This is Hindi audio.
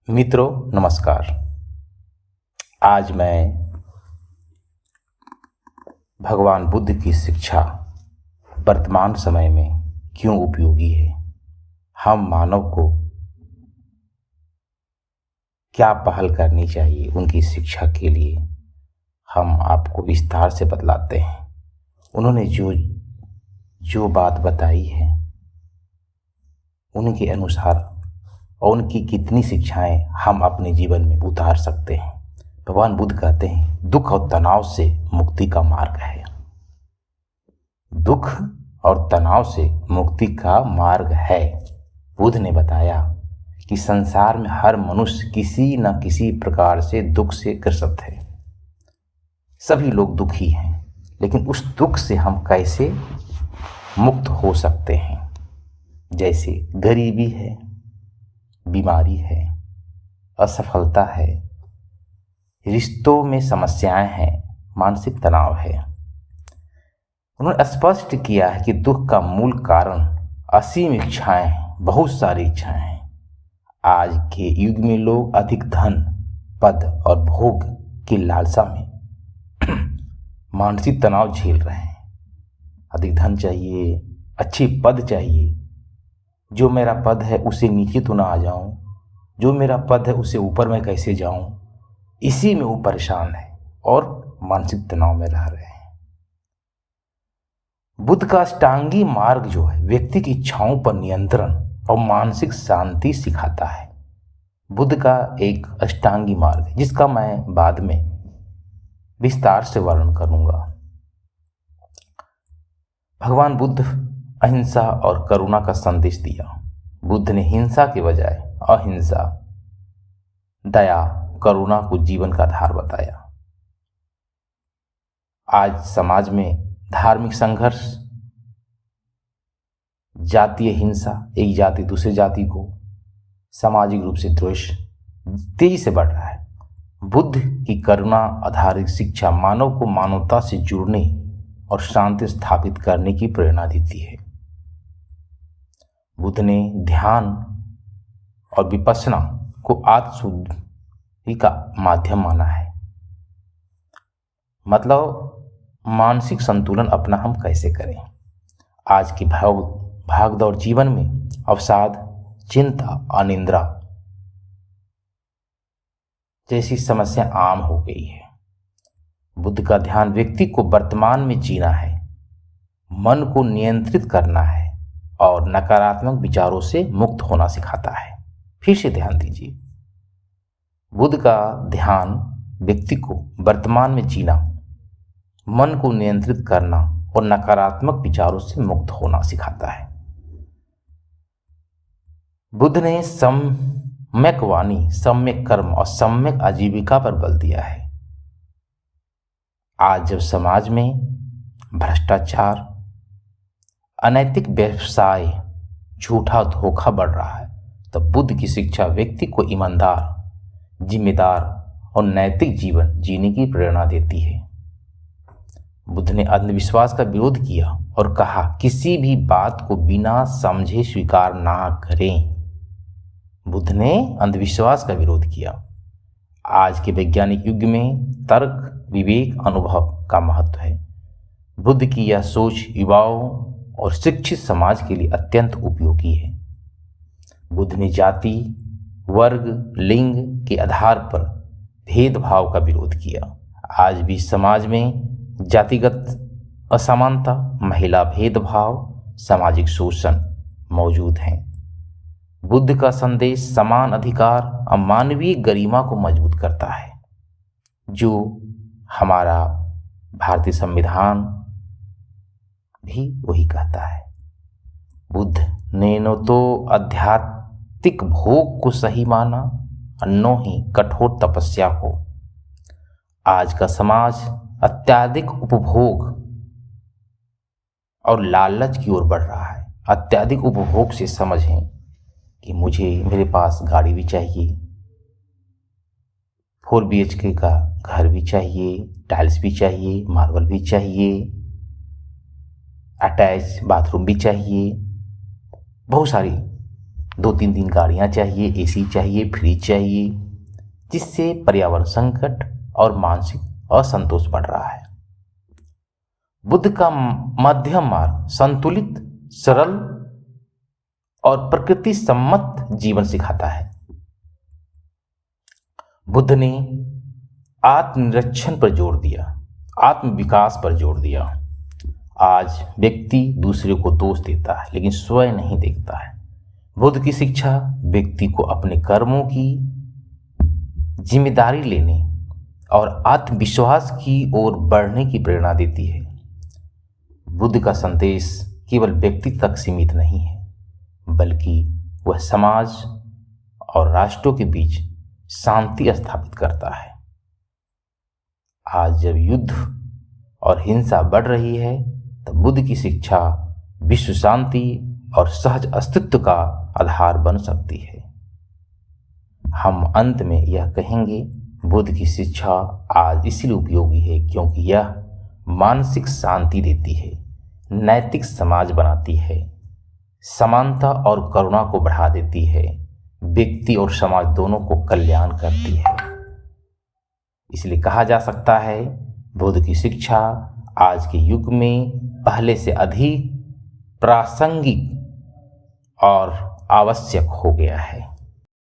मित्रों नमस्कार। आज मैं भगवान बुद्ध की शिक्षा वर्तमान समय में क्यों उपयोगी है, हम मानव को क्या पहल करनी चाहिए उनकी शिक्षा के लिए, हम आपको विस्तार से बतलाते हैं। उन्होंने जो जो बात बताई है उनके अनुसार और उनकी कितनी शिक्षाएं हम अपने जीवन में उतार सकते हैं। भगवान बुद्ध कहते हैं दुख और तनाव से मुक्ति का मार्ग है। दुख और तनाव से मुक्ति का मार्ग है। बुद्ध ने बताया कि संसार में हर मनुष्य किसी न किसी प्रकार से दुख से ग्रसित है। सभी लोग दुखी हैं, लेकिन उस दुख से हम कैसे मुक्त हो सकते हैं। जैसे गरीबी है, बीमारी है, असफलता है, रिश्तों में समस्याएं हैं, मानसिक तनाव है। उन्होंने स्पष्ट किया है कि दुख का मूल कारण असीम इच्छाएं हैं, बहुत सारी इच्छाएं हैं। आज के युग में लोग अधिक धन, पद और भोग की लालसा में मानसिक तनाव झेल रहे हैं। अधिक धन चाहिए, अच्छी पद चाहिए, जो मेरा पद है उसे नीचे तो ना आ जाऊं, जो मेरा पद है उसे ऊपर मैं कैसे जाऊं। इसी में वो परेशान है और मानसिक तनाव में रह रहे हैं। बुद्ध का अष्टांगी मार्ग जो है व्यक्ति की इच्छाओं पर नियंत्रण और मानसिक शांति सिखाता है। बुद्ध का एक अष्टांगी मार्ग है जिसका मैं बाद में विस्तार से वर्णन करूंगा। भगवान बुद्ध अहिंसा और करुणा का संदेश दिया। बुद्ध ने हिंसा के बजाय अहिंसा, दया, करुणा को जीवन का आधार बताया। आज समाज में धार्मिक संघर्ष, जातीय हिंसा, एक जाति दूसरी जाति को, सामाजिक रूप से द्वेष तेजी से बढ़ रहा है। बुद्ध की करुणा आधारित शिक्षा मानव को मानवता से जुड़ने और शांति स्थापित करने की प्रेरणा देती है। बुद्ध ने ध्यान और विपश्यना को आत्मशुद्धि का माध्यम माना है। मतलब मानसिक संतुलन अपना हम कैसे करें। आज की भागदौड़ जीवन में अवसाद, चिंता, अनिद्रा जैसी समस्या आम हो गई है। बुद्ध का ध्यान व्यक्ति को वर्तमान में जीना है, मन को नियंत्रित करना है और नकारात्मक विचारों से मुक्त होना सिखाता है। फिर से ध्यान दीजिए, बुद्ध का ध्यान व्यक्ति को वर्तमान में जीना, मन को नियंत्रित करना और नकारात्मक विचारों से मुक्त होना सिखाता है। बुद्ध ने सम्यक वाणी, सम्यक कर्म और सम्यक आजीविका पर बल दिया है। आज जब समाज में भ्रष्टाचार, अनैतिक व्यवसाय, झूठा धोखा बढ़ रहा है, तब बुद्ध की शिक्षा व्यक्ति को ईमानदार, जिम्मेदार और नैतिक जीवन जीने की प्रेरणा देती है। बुद्ध ने अंधविश्वास का विरोध किया और कहा किसी भी बात को बिना समझे स्वीकार ना करें। बुद्ध ने अंधविश्वास का विरोध किया। आज के वैज्ञानिक युग में तर्क, विवेक, अनुभव का महत्व है। बुद्ध की यह सोच युवाओं और शिक्षित समाज के लिए अत्यंत उपयोगी है। बुद्ध ने जाति, वर्ग, लिंग के आधार पर भेदभाव का विरोध किया। आज भी समाज में जातिगत असमानता, महिला भेदभाव, सामाजिक शोषण मौजूद हैं। बुद्ध का संदेश समान अधिकार और मानवीय गरिमा को मजबूत करता है, जो हमारा भारतीय संविधान भी वही कहता है। बुद्ध ने न तो आध्यात्मिक भोग को सही माना और न ही कठोर तपस्या को। आज का समाज अत्यधिक उपभोग और लालच की ओर बढ़ रहा है। अत्यधिक उपभोग से समझें कि मेरे पास गाड़ी भी चाहिए, 4 BHK का घर भी चाहिए, टाइल्स भी चाहिए, मार्बल भी चाहिए, अटैच बाथरूम भी चाहिए, बहुत सारी 2-3 दिन गाड़ियाँ चाहिए, एसी चाहिए, फ्रिज चाहिए, जिससे पर्यावरण संकट और मानसिक असंतोष बढ़ रहा है। बुद्ध का मध्यम मार्ग संतुलित, सरल और प्रकृति सम्मत जीवन सिखाता है। बुद्ध ने आत्मनिरीक्षण पर जोर दिया, आत्म विकास पर जोर दिया। आज व्यक्ति दूसरे को दोष देता है लेकिन स्वयं नहीं देखता है। बुद्ध की शिक्षा व्यक्ति को अपने कर्मों की जिम्मेदारी लेने और आत्मविश्वास की ओर बढ़ने की प्रेरणा देती है। बुद्ध का संदेश केवल व्यक्ति तक सीमित नहीं है, बल्कि वह समाज और राष्ट्रों के बीच शांति स्थापित करता है। आज जब युद्ध और हिंसा बढ़ रही है, तब बुद्ध की शिक्षा विश्व शांति और सहज अस्तित्व का आधार बन सकती है। हम अंत में यह कहेंगे, बुद्ध की शिक्षा आज इसलिए उपयोगी है क्योंकि यह मानसिक शांति देती है, नैतिक समाज बनाती है, समानता और करुणा को बढ़ा देती है, व्यक्ति और समाज दोनों को कल्याण करती है। इसलिए कहा जा सकता है, बुद्ध की शिक्षा आज के युग में पहले से अधिक प्रासंगिक और आवश्यक हो गया है।